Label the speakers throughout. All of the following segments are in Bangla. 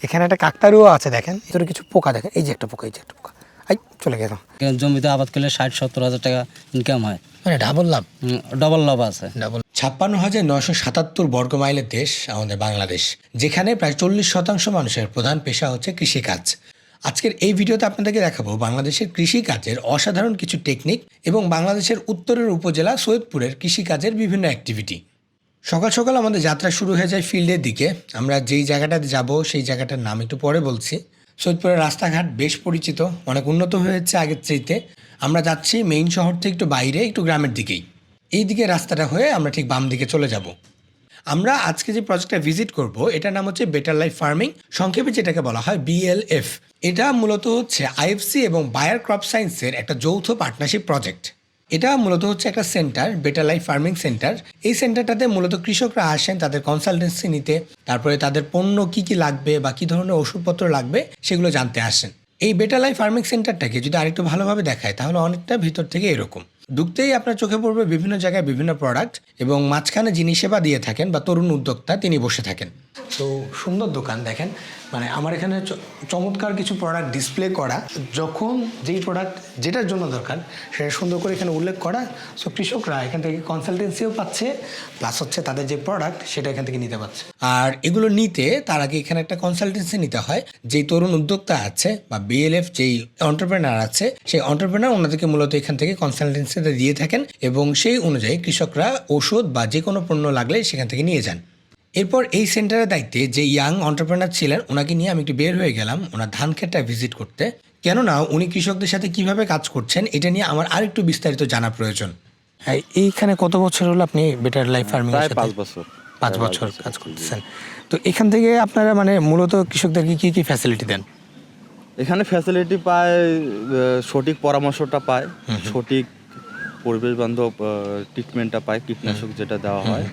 Speaker 1: এখানে একটা কাকতারুও আছে দেখেন, ভিতরে কিছু পোকা দেখেন, এই যে একটা পোকা, এই চলে গেল।
Speaker 2: জমিতে আবাদ করলে 60-70 হাজার টাকা ইনকাম হয়,
Speaker 1: মানে ডাবল লাভ,
Speaker 2: ডবল লাভ আছে।
Speaker 1: 56,977 বর্গ মাইলের দেশ আমাদের বাংলাদেশ, যেখানে প্রায় 40% মানুষের প্রধান পেশা হচ্ছে কৃষিকাজ। আজকের এই ভিডিওতে আপনাদেরকে দেখাবো বাংলাদেশের কৃষিকাজের অসাধারণ কিছু টেকনিক এবং বাংলাদেশের উত্তরের উপজেলা সৈয়দপুরের কৃষিকাজের বিভিন্ন অ্যাক্টিভিটি। সকাল সকাল আমাদের যাত্রা শুরু হয়ে যায় ফিল্ডের দিকে। আমরা যেই জায়গাটাতে যাব সেই জায়গাটার নাম একটু পরে বলছি। সৈয়দপুরের রাস্তাঘাট বেশ পরিচিত, অনেক উন্নত হয়েছে আগের চাইতে। আমরা যাচ্ছি মেইন শহর থেকে একটু বাইরে, একটু গ্রামের দিকেই। এই দিকে রাস্তাটা হয়ে আমরা ঠিক বাম দিকে চলে যাব। আমরা আজকে যে প্রজেক্টটা ভিজিট করব এটার নাম হচ্ছে বেটার লাইফ ফার্মিং, সংক্ষেপে যেটাকে বলা হয় BLF। এটা মূলত হচ্ছে IFC এবং বায়ার ক্রপ সায়েন্সের একটা যৌথ পার্টনারশিপ প্রজেক্ট। এটা মূলত হচ্ছে একটা centre, better life farming centre. এই সেন্টারটাতে মূলত কৃষকরা আসেন তাদের কনসালটেন্সি নিতে, তারপরে তাদের পণ্য কী কী লাগবে বা কী ধরনের ওষুধপত্র লাগবে সেগুলো জানতে আসেন। এই বেটার লাইফ ফার্মিং সেন্টারটাকে যদি আরেকটু ভালোভাবে দেখায় তাহলে অনেকটা ভিতর থেকে এরকম। ঢুকতেই আপনার চোখে পড়বে বিভিন্ন জায়গায় বিভিন্ন প্রোডাক্ট, এবং মাঝখানে যিনি সেবা দিয়ে থাকেন বা তরুণ উদ্যোক্তা তিনি বসে থাকেন। তো সুন্দর দোকান দেখেন, মানে আমার এখানে চমৎকার কিছু প্রোডাক্ট ডিসপ্লে করা, যখন যেই প্রোডাক্ট যেটার জন্য দরকার সেটা সুন্দর করে এখানে উল্লেখ করা। সো কৃষকরা এখান থেকে কনসালটেন্সিও পাচ্ছে, প্লাস হচ্ছে তাদের যে প্রোডাক্ট সেটা এখান থেকে নিতে পারছে। আর এগুলো নিতে তার আগে এখানে একটা কনসালটেন্সি নিতে হয়। যেই তরুণ উদ্যোক্তা আছে বা BLF যেই এন্টারপ্রেনার আছে, সেই এন্টারপ্রেনার ওনাদেরকে মূলত এখান থেকে কনসালটেন্সিটা দিয়ে থাকেন, এবং সেই অনুযায়ী কৃষকরা ওষুধ বা যে কোনো পণ্য লাগলে সেখান থেকে নিয়ে যান। এরপর এই সেন্টারের দায়িত্বে যে ইয়াং এন্টারপ্রেনার ছিলেন ওনাকে নিয়ে আমি একটু বের হয়ে গেলাম ওনার ধান ক্ষেতটা ভিজিট করতে, কেননা উনি কৃষকদের সাথে কিভাবে কাজ করছেন এটা নিয়ে আমার আরেকটু বিস্তারিত জানা প্রয়োজন। হ্যাঁ, এইখানে কত বছর হলো আপনি বেটার লাইফ ফার্মিং?
Speaker 3: প্রায় 5 বছর।
Speaker 1: 5 বছর কাজ করতেছেন। তো এখান থেকে আপনারা মানে মূলত কৃষকদেরকে কী কী ফ্যাসিলিটি দেন?
Speaker 3: এখানে ফ্যাসিলিটি পায়, সঠিক পরামর্শটা পায়, সঠিক পরিবেশ বান্ধব ট্রিটমেন্টটা পায়, কীটনাশক যেটা দেওয়া হয়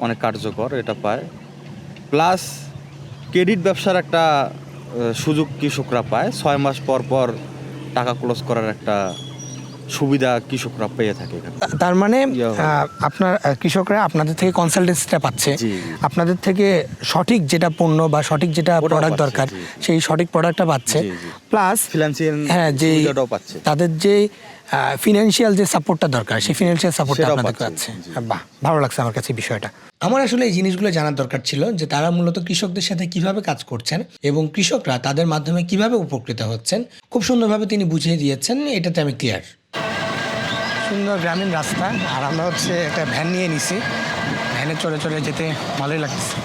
Speaker 3: অনেক কার্যকর এটা পায়, প্লাস ক্রেডিট ব্যবসার একটা সুযোগ কৃষকরা পায়। 6 মাস পর পর টাকা ক্লোজ করার একটা সুবিধা কৃষকরা পেয়ে থাকে এখানে।
Speaker 1: তার মানে আপনার কৃষকরা আপনাদের থেকে কনসালটেন্সিটা পাচ্ছে,
Speaker 3: জি।
Speaker 1: আপনাদের থেকে সঠিক যেটা পণ্য বা সঠিক যেটা প্রোডাক্ট
Speaker 3: পাচ্ছে,
Speaker 1: দরকার
Speaker 3: জি।
Speaker 1: সেই সঠিক প্রোডাক্টটা পাচ্ছে,
Speaker 3: জি, জি।
Speaker 1: প্লাস
Speaker 3: ফিনান্সিয়াল
Speaker 1: যে
Speaker 3: সুবিধাটাও পাচ্ছে।
Speaker 1: তাদের যে ফিনান্সিয়াল যে সাপোর্টটা দরকার সেই ফিনান্সিয়াল সাপোর্টটা
Speaker 3: সেটাও
Speaker 1: আপনাদের
Speaker 3: পাচ্ছে,
Speaker 1: পাচ্ছে।
Speaker 3: জি।
Speaker 1: বাহ, ভালো লাগছে আমার কাছে বিষয়টা। আমার আসলে এই জিনিসগুলো জানার দরকার ছিল যে তারা মূলত কৃষকদের সাথে কিভাবে কাজ করছেন এবং কৃষকরা তাদের মাধ্যমে কিভাবে উপকৃত হচ্ছেন। খুব সুন্দরভাবে তিনি বুঝিয়ে দিয়েছেন, এটাতে আমি ক্লিয়ার। সুন্দর গ্রামীণ রাস্তা, আর আমরা হচ্ছে একটা ভ্যান নিয়ে নিছি, ভ্যানে চড়ে চড়ে যেতে ভালোই লাগছে।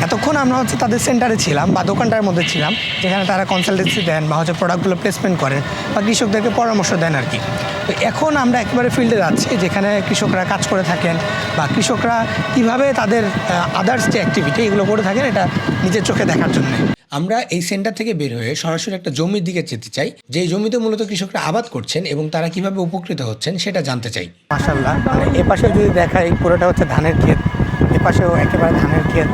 Speaker 1: এতক্ষণ আমরা হচ্ছে তাদের সেন্টারে ছিলাম বা দোকানটার মধ্যে ছিলাম, যেখানে তারা কনসালটেন্সি দেন বা হচ্ছে প্রোডাক্টগুলো প্লেসমেন্ট করেন বা কৃষকদেরকে পরামর্শ দেন আর কি। তো এখন আমরা একেবারে ফিল্ডে যাচ্ছি, যেখানে কৃষকরা কাজ করে থাকেন বা কৃষকরা কীভাবে তাদের আদার্স যে অ্যাক্টিভিটি এগুলো করে থাকেন এটা নিজের চোখে দেখার জন্য আমরা এই সেন্টার থেকে বের হয়ে সরাসরি একটা জমির দিকে যেতে চাই, যে জমিতে মূলত কৃষকরা আবাদ করছেন এবং তারা কিভাবে উপকৃত হচ্ছেন সেটা জানতে চাই। মাশাআল্লাহ, মানে এপাশে যদি দেখাই পুরোটা হচ্ছে ধানের ক্ষেত, এপাশেও একেবারে ধানের ক্ষেত।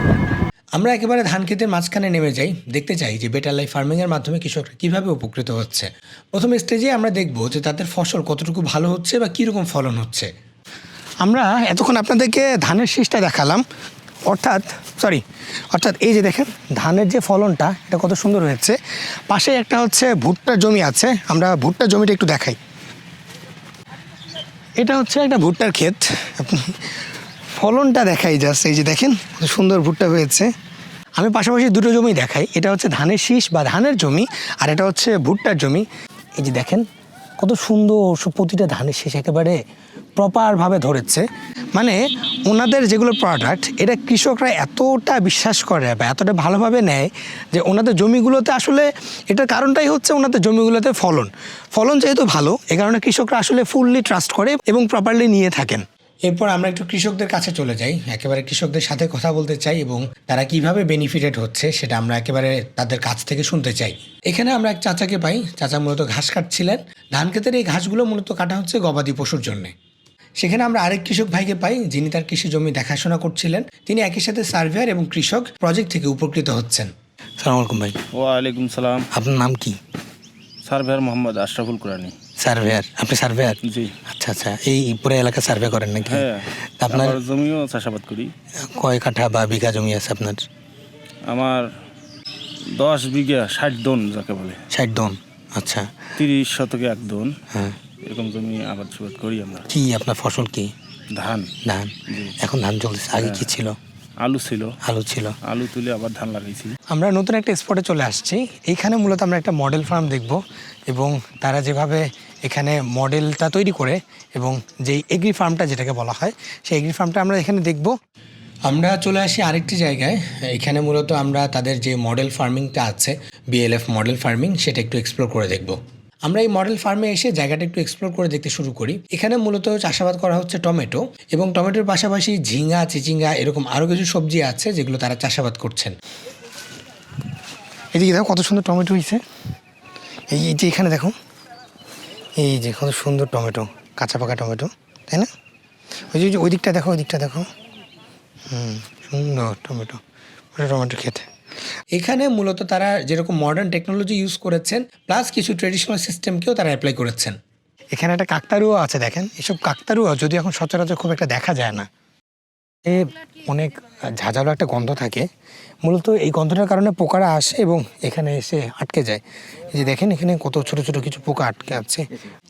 Speaker 1: আমরা একেবারে ধান ক্ষেতের মাঝখানে নেমে যাই, দেখতে চাই যে বেটার লাইফ ফার্মিংয়ের মাধ্যমে কৃষকরা কীভাবে উপকৃত হচ্ছে। প্রথম স্টেজে আমরা দেখব যে তাদের ফসল কতটুকু ভালো হচ্ছে বা কীরকম ফলন হচ্ছে। আমরা এতক্ষণ আপনাদেরকে ধানের শীষটা দেখালাম, অর্থাৎ এই যে দেখেন ধানের যে ফলনটা এটা কত সুন্দর হয়েছে। পাশে একটা হচ্ছে ভুট্টার জমি আছে, আমরা ভুট্টার জমিটা একটু দেখাই। এটা হচ্ছে একটা ভুট্টার ক্ষেত, আপনি ফলনটা দেখাই জাস্ট, এই যে দেখেন কত সুন্দর ভুট্টা হয়েছে। আমি পাশাপাশি দুটো জমি দেখাই, এটা হচ্ছে ধানের শীষ বা ধানের জমি, আর এটা হচ্ছে ভুট্টার জমি। এই যে দেখেন কত সুন্দর, প্রতিটা ধানের শীষ একেবারে প্রপারভাবে ধরেছে। মানে ওনাদের যেগুলো প্রোডাক্ট এটা কৃষকরা এতটা বিশ্বাস করে বা এতটা ভালোভাবে নেয় যে ওনাদের জমিগুলোতে আসলে এটার কারণটাই হচ্ছে ওনাদের জমিগুলোতে ফলন যেহেতু ভালো, এ কারণে কৃষকরা আসলে ফুললি ট্রাস্ট করে এবং প্রপারলি নিয়ে থাকেন। এরপর আমরা একটু কৃষকদের কাছে চলে যাই, একেবারে কৃষকদের সাথে কথা বলতে চাই এবং তারা কিভাবে বেনিফিটেড হচ্ছে সেটা আমরা একেবারে তাদের কাছ থেকে শুনতে চাই। এখানে আমরা এক চাচাকে পাই, চাচা মূলত ঘাস কাটছিলেন। ধান ক্ষেতের এই ঘাসগুলো মূলত কাটা হচ্ছে গবাদি পশুর জন্য। সেখানে আমরা আরেক কৃষক ভাইকে পাই, যিনি তার কৃষি জমি দেখাশোনা করছিলেন। তিনি একই সাথে সার্ভেয়ার এবং কৃষক প্রজেক্ট থেকে উপকৃত হচ্ছেন। সালাম আলাইকুম ভাই।
Speaker 4: ওয়ালাইকুম সালাম।
Speaker 1: আপনার নাম কি?
Speaker 4: সার্ভেয়ার মোহাম্মদ আশরাফুল কুরানি।
Speaker 1: সার্ভেয়ার, আপনি সার্ভেয়ার?
Speaker 4: জি।
Speaker 1: আচ্ছা আচ্ছা, এই পুরো এলাকা সার্ভে করেন নাকি?
Speaker 4: হ্যাঁ,
Speaker 1: তা আপনার
Speaker 4: আবার জমিও চাষাবাদ করি।
Speaker 1: কয় কাঠা বা বিঘা জমি আছে আপনার?
Speaker 4: আমার 10 বিঘা 60 দন যাকে বলে,
Speaker 1: 60 দন। আচ্ছা,
Speaker 4: 30 শতকে 1 দন,
Speaker 1: হ্যাঁ।
Speaker 4: এরকম জমি আবাদ সাবাদ করি আমরা।
Speaker 1: কি আপনার ফসল কি?
Speaker 4: ধান,
Speaker 1: ধান।
Speaker 4: জি।
Speaker 1: এখন ধান চলছে, আগে কি ছিল?
Speaker 4: আলু ছিল,
Speaker 1: আলু ছিল।
Speaker 4: আলু তুলে আবার ধান লাগাইছি।
Speaker 1: আমরা নতুন একটা স্পটে চলে আসছি। এইখানে মূলত আমরা একটা মডেল ফার্ম দেখব এবং তারা যেভাবে এখানে মডেলটা তৈরি করে এবং যেই এগ্রি ফার্মটা যেটাকে বলা হয় সেই এগ্রি ফার্মটা আমরা এখানে দেখব। আমরা চলে আসি আরেকটি জায়গায়। এখানে মূলত আমরা তাদের যে মডেল ফার্মিংটা আছে, বিএলএফ মডেল ফার্মিং, সেটা একটু এক্সপ্লোর করে দেখব। আমরা এই মডেল ফার্মে এসে জায়গাটা একটু এক্সপ্লোর করে দেখতে শুরু করি। এখানে মূলত চাষাবাদ করা হচ্ছে টমেটো এবং টমেটোর পাশাপাশি ঝিঙ্গা, চিচিঙ্গা এরকম আরও কিছু সবজি আছে যেগুলো তারা চাষাবাদ করছেন। এদিকে দেখো কত সুন্দর টমেটো হয়েছে। এই যে এখানে দেখো, এই যে কত সুন্দর টমেটো, কাঁচা পাকা টমেটো, তাই না? ওই যে ওই দিকটা দেখো, ওই দিকটা দেখো, সুন্দর টমেটো, ওটা টমেটো খেতে। এখানে মূলত তারা যেরকম মডার্ন টেকনোলজি ইউজ করেছেন প্লাস কিছু ট্রেডিশনাল সিস্টেমকেও তারা অ্যাপ্লাই করেছেন। এখানে একটা কাকতারুয়া আছে, দেখেন। এসব কাকতারুয়া যদি এখন সচরাচর খুব একটা দেখা যায় না। এ অনেক ঝাঁঝালো একটা গন্ধ থাকে। মূলত এই গন্ধটার কারণে পোকারা আসে এবং এখানে এসে আটকে যায়। এই যে দেখেন এখানে কত ছোট ছোট কিছু পোকা আটকে আছে।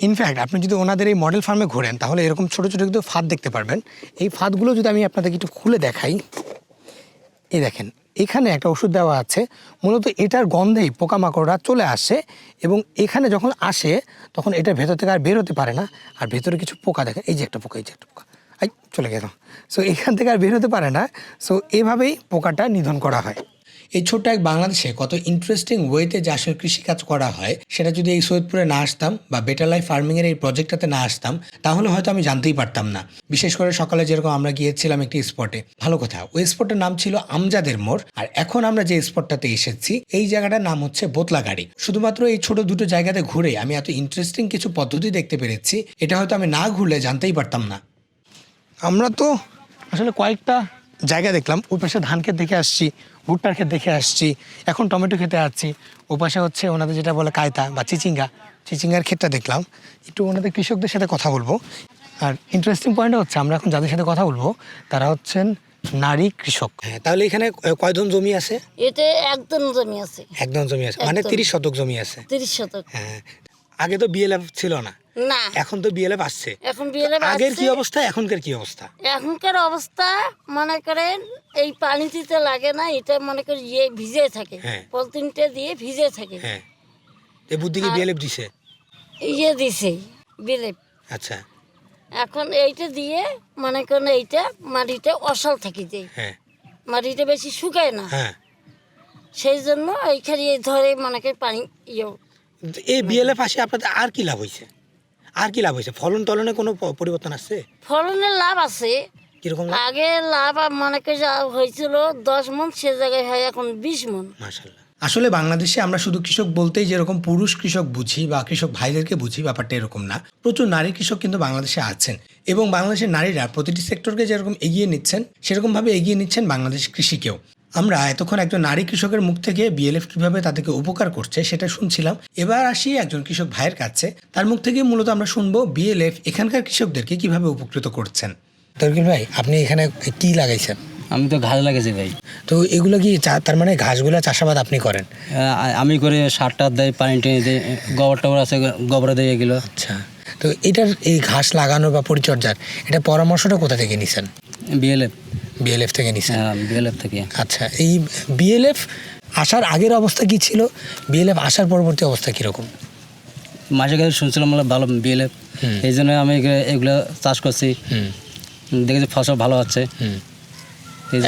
Speaker 1: ইনফ্যাক্ট আপনি যদি ওনাদের এই মডেল ফার্মে ঘোরেন তাহলে এরকম ছোট ছোট কিন্তু ফাঁদ দেখতে পারবেন। এই ফাঁদগুলো যদি আমি আপনাদেরকে একটু খুলে দেখাই, এই দেখেন এখানে একটা ওষুধ দেওয়া আছে। মূলত এটার গন্ধেই পোকামাকড়রা চলে আসে এবং এখানে যখন আসে তখন এটার ভেতর থেকে আর বের হতে পারে না। আর ভেতরে কিছু পোকা, দেখেন এই যে একটা পোকা, এই যে একটা পোকা, এই চলে গেল। সো এখান থেকে আর বের হতে পারে না। সো এভাবেই পোকাটা নিধন করা হয়। এই ছোট্ট এক বাংলাদেশে কত ইন্টারেস্টিং ওয়েতে যে আসলে কৃষিকাজ করা হয় সেটা যদি এই সৈয়দপুরে না আসতাম বা বেটার লাইফ ফার্মিংয়ের এই প্রজেক্টটাতে না আসতাম তাহলে হয়তো আমি জানতেই পারতাম না। বিশেষ করে সকালে যেরকম আমরা গিয়েছিলাম একটি স্পটে, ভালো কথা, ওই স্পটের নাম ছিল আমজাদের মোড়। আর এখন আমরা যে স্পটটাতে এসেছি এই জায়গাটার নাম হচ্ছে বোতলাগাড়ি। শুধুমাত্র এই ছোট দুটো জায়গাতে ঘুরে আমি এত ইন্টারেস্টিং কিছু পদ্ধতি দেখতে পেরেছি, এটা হয়তো আমি না ঘুরলে জানতেই পারতাম না। আমরা তো আসলে কয়েকটা জায়গা দেখলাম। ওই পাশে ধান ক্ষেত দেখে আসছি, ভুট্টার ক্ষেত দেখে আসছি, এখন টমেটো খেতে আসছি। ও পাশে হচ্ছে ওনাদের যেটা বলে কায়তা বা চিচিঙ্গার ক্ষেতটা দেখলাম। একটু ওনাদের কৃষকদের সাথে কথা বলবো। আর ইন্টারেস্টিং পয়েন্ট হচ্ছে আমরা এখন যাদের সাথে কথা বলবো তারা হচ্ছেন নারী কৃষক। হ্যাঁ, তাহলে এখানে কয়জন জমি আছে?
Speaker 5: এতে একদম জমি আছে,
Speaker 1: একদম জমি আছে, মানে 30 শতক জমি আছে।
Speaker 5: 30 শতক।
Speaker 1: হ্যাঁ, আগে তো বিএলএফ ছিল না,
Speaker 5: না
Speaker 1: এখন তো বিএলএফ আসছে।
Speaker 5: এখন বিয়েলে
Speaker 1: আগের কি অবস্থা, এখনকার কি অবস্থা?
Speaker 5: এখনকার অবস্থা মনে করেন এই পানি দিতে লাগে না, এটা মনে করেন ইয়ে ভিজে থাকে,
Speaker 1: হ্যাঁ।
Speaker 5: পলিথিনটা দিয়ে ভিজে থাকে।
Speaker 1: হ্যাঁ, এই বুদ্ধি কি বিএলএফ দিছে?
Speaker 5: ইয়ে দিছে বিলে।
Speaker 1: আচ্ছা,
Speaker 5: এখন এইটা দিয়ে মনে করেন এইটা মাটিটা অসল থাকি যায়,
Speaker 1: হ্যাঁ
Speaker 5: মাটিটা বেশি শুকায় না,
Speaker 1: হ্যাঁ।
Speaker 5: সেই জন্য এইখানে এই ধরে মনে করেন পানি ইয়ে।
Speaker 1: এই বিএলএফ আসে আপনাদের আর কি লাভ হয়েছে? আর কি লাভ হয়েছে? ফলন টলনে কোনো পরিবর্তন আসছে?
Speaker 5: ফলনের লাভ আছে।
Speaker 1: কিরকম লাভ?
Speaker 5: আগে লাভ মনে করি যা হয়েছিল 10 মণ, সে জায়গায় হয় এখন 20 মণ।
Speaker 1: মাশাআল্লাহ। আসলে বাংলাদেশে আমরা শুধু কৃষক বলতেই যেরকম পুরুষ কৃষক বুঝি বা কৃষক ভাইদেরকে বুঝি, ব্যাপারটা এরকম না। প্রচুর নারী কৃষক কিন্তু বাংলাদেশে আছেন এবং বাংলাদেশের নারীরা প্রতিটি সেক্টরকে যেরকম এগিয়ে নিচ্ছেন সেরকমভাবে এগিয়ে নিচ্ছেন বাংলাদেশ কৃষিকেও। আমরা এতক্ষণ একজন নারী কৃষকের মুখ থেকে বিএলএফ কিভাবে তাদেরকে উপকার করছে সেটা শুনছিলাম। এবার আসি একজন কৃষক ভাইয়ের কাছে, তার মুখ থেকে মূলত আমরা শুনবো বিএলএফ এখানকার কৃষকদেরকে কিভাবে উপকৃত করছেন। তরকিল ভাই, আপনি এখানে কি লাগাইছেন?
Speaker 2: আমি তো ঘাস লাগিয়েছি ভাই।
Speaker 1: তো এগুলো কি তার মানে ঘাসগুলো চাষাবাদ আপনি করেন?
Speaker 2: আমি করে সার টার দেয়, পানি টেনে দেয়, গোবর টাবর আছে, গোবর দেয় এগুলো।
Speaker 1: আচ্ছা, তো এটার এই ঘাস লাগানো বা পরিচর্যার এটা পরামর্শটা কোথা থেকে নিছেন? বিএলএফ থেকে নিছেন?
Speaker 2: হ্যাঁ, বিএলএফ থেকে।
Speaker 1: আচ্ছা, এই বিএলএফ আসার আগের অবস্থা কি ছিল, বিএলএফ আসার পরবর্তী অবস্থা কীরকম?
Speaker 2: মাঝে কাছে শুনছিলাম ভালো বিএলএফ, এই জন্য আমি এগুলো চাষ করছি, দেখেছি ফসল ভালো হচ্ছে।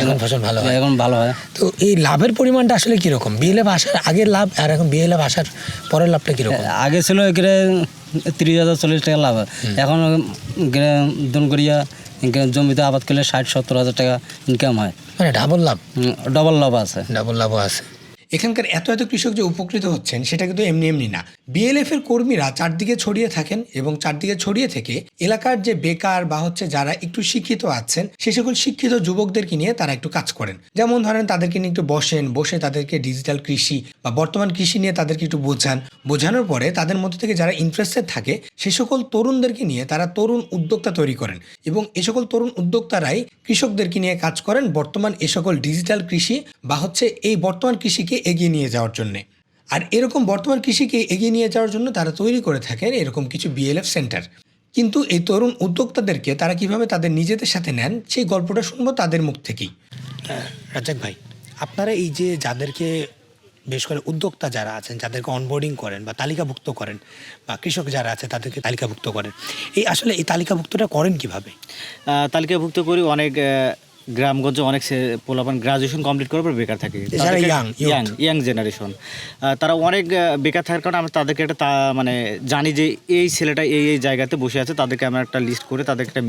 Speaker 1: এখন ফসল ভালো হয়?
Speaker 2: এখন ভালো হয়।
Speaker 1: তো এই লাভের পরিমাণটা আসলে কীরকম? বিএলএফ আসার আগের লাভ আর এখন বিএলএফ আসার পরের লাভটা কীরকম?
Speaker 2: আগে ছিল এখানে 30,000 40 টাকা লাভ, এখন দন করিয়া জমিতে আবাদ করলে 60-70 হাজার টাকা ইনকাম হয়,
Speaker 1: মানে ডাবল লাভ।
Speaker 2: ডবল লাভ আছে,
Speaker 1: ডাবল লাভও আছে। এখানকার এত এত কৃষক যে উপকৃত হচ্ছেন সেটা কিন্তু এমনি এমনি না। বিএলএফ এর কর্মীরা চারদিকে ছড়িয়ে থাকেন এবং চারদিকে ছড়িয়ে থেকে এলাকার যে বেকার বা যারা একটু শিক্ষিত আছেন সে সকল শিক্ষিত যুবকদেরকে নিয়ে তারা একটু কাজ করেন। যেমন ধরেন তাদেরকে নিয়ে একটু বসে তাদেরকে ডিজিটাল কৃষি বা বর্তমান কৃষি নিয়ে তাদেরকে একটু বোঝানোর পরে তাদের মধ্যে থেকে যারা ইন্টারেস্টেড থাকে সে সকল তরুণদেরকে নিয়ে তারা তরুণ উদ্যোক্তা তৈরি করেন এবং এ সকল তরুণ উদ্যোক্তারাই কৃষকদেরকে নিয়ে কাজ করেন বর্তমান এ সকল ডিজিটাল কৃষি বা এই বর্তমান কৃষিকে এগিয়ে নিয়ে যাওয়ার জন্যে। আর এরকম বর্তমান কৃষিকে এগিয়ে নিয়ে যাওয়ার জন্য তারা তৈরি করে থাকেন এরকম কিছু বিএলএফ সেন্টার। কিন্তু এই তরুণ উদ্যোক্তাদেরকে তারা কিভাবে তাদের নিজেদের সাথে নেন সেই গল্পটা শুনবো তাদের মুখ থেকেই। রাজ্জাক ভাই, আপনারা এই যে যাদেরকে বিশেষ করে উদ্যোক্তা যারা আছেন যাদেরকে অনবোর্ডিং করেন বা তালিকাভুক্ত করেন বা কৃষক যারা আছে তাদেরকে তালিকাভুক্ত করেন, এই তালিকাভুক্তটা করেন কিভাবে?
Speaker 6: তালিকাভুক্ত করি অনেক গ্রামগঞ্জে অনেক পোলাপান গ্রাজুয়েশন কমপ্লিট করার পর বেকার থাকে,
Speaker 1: যারা
Speaker 6: ইয়াং জেনারেশন, তারা অনেক বেকার থাকার কারণে আমরা তাদেরকে একটা মানে জানি যে এই ছেলেটা এই জায়গাতে বসে আছে, তাদেরকে আমরা একটা লিস্ট করে তাদেরকে একটা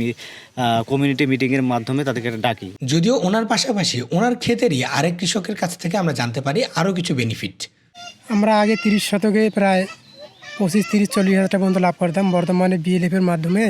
Speaker 6: কমিউনিটি মিটিংয়ের মাধ্যমে তাদেরকে একটা ডাকি।
Speaker 1: যদিও ওনার পাশাপাশি ওনার ক্ষেতেরই আরেক কৃষকের কাছ থেকে আমরা জানতে পারি আরও কিছু বেনিফিট।
Speaker 7: আমরা আগে 30 শতকে প্রায় 25-30-40 হাজার টাকা পর্যন্ত লাভ করতাম। বর্তমানে বিএলএফের মাধ্যমে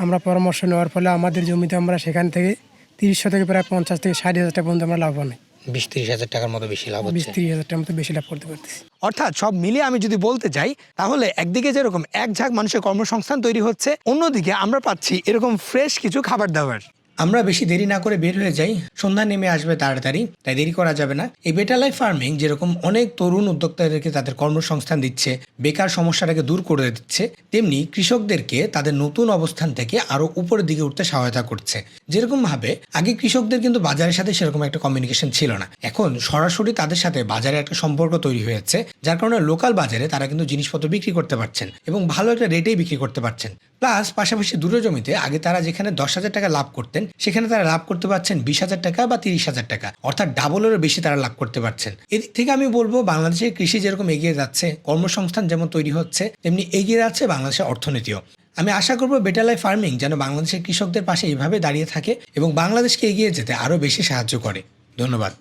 Speaker 7: আমরা পরামর্শ নেওয়ার ফলে আমাদের জমিতে আমরা সেখান থেকে 30 শতকে প্রায় 50-60 হাজার টাকা পর্যন্ত আমরা লাভবান হই।
Speaker 1: 20-30 হাজার টাকার মতো বেশি লাভ হচ্ছে।
Speaker 7: 20-30 হাজার টাকার মতো বেশি লাভ করতে পারতেছি।
Speaker 1: অর্থাৎ সব মিলিয়ে আমি যদি বলতে চাই তাহলে একদিকে যেরকম এক ঝাঁক মানুষের কর্মসংস্থান তৈরি হচ্ছে, অন্যদিকে আমরা পাচ্ছি এরকম ফ্রেশ কিছু খাবার দাবার। আমরা বেশি দেরি না করে বের হয়ে যাই, সন্ধ্যা নেমে আসবে তাড়াতাড়ি, তাই দেরি করা যাবে না। এই বেটার লাইফ ফার্মিং যেরকম অনেক তরুণ উদ্যোক্তাদেরকে তাদের কর্মসংস্থান দিচ্ছে, বেকার সমস্যাটাকে দূর করে দিচ্ছে, তেমনি কৃষকদেরকে তাদের নতুন অবস্থান থেকে আরো উপরের দিকে উঠতে সহায়তা করছে। যেরকম ভাবে আগে কৃষকদের কিন্তু বাজারের সাথে সেরকম একটা কমিউনিকেশন ছিল না, এখন সরাসরি তাদের সাথে বাজারে একটা সম্পর্ক তৈরি হয়েছে, যার কারণে লোকাল বাজারে তারা কিন্তু জিনিসপত্র বিক্রি করতে পারছেন এবং ভালো একটা রেটেই বিক্রি করতে পারছেন। প্লাস পাশাপাশি দূরে জমিতে আগে তারা যেখানে 10,000 টাকা লাভ করতেন সেখানে তারা লাভ করতে পারছেন 20,000 টাকা বা 30,000 টাকা, অর্থাৎ ডাবলেরও বেশি তারা লাভ করতে পারছেন। এদিক থেকে আমি বলবো বাংলাদেশের কৃষি যেরকম এগিয়ে যাচ্ছে, কর্মসংস্থান যেমন তৈরি হচ্ছে, তেমনি এগিয়ে যাচ্ছে বাংলাদেশের অর্থনীতিও। আমি আশা করবো বেটার লাইফ ফার্মিং যেন বাংলাদেশের কৃষকদের পাশে এইভাবে দাঁড়িয়ে থাকে এবং বাংলাদেশকে এগিয়ে যেতে আরও বেশি সাহায্য করে। ধন্যবাদ।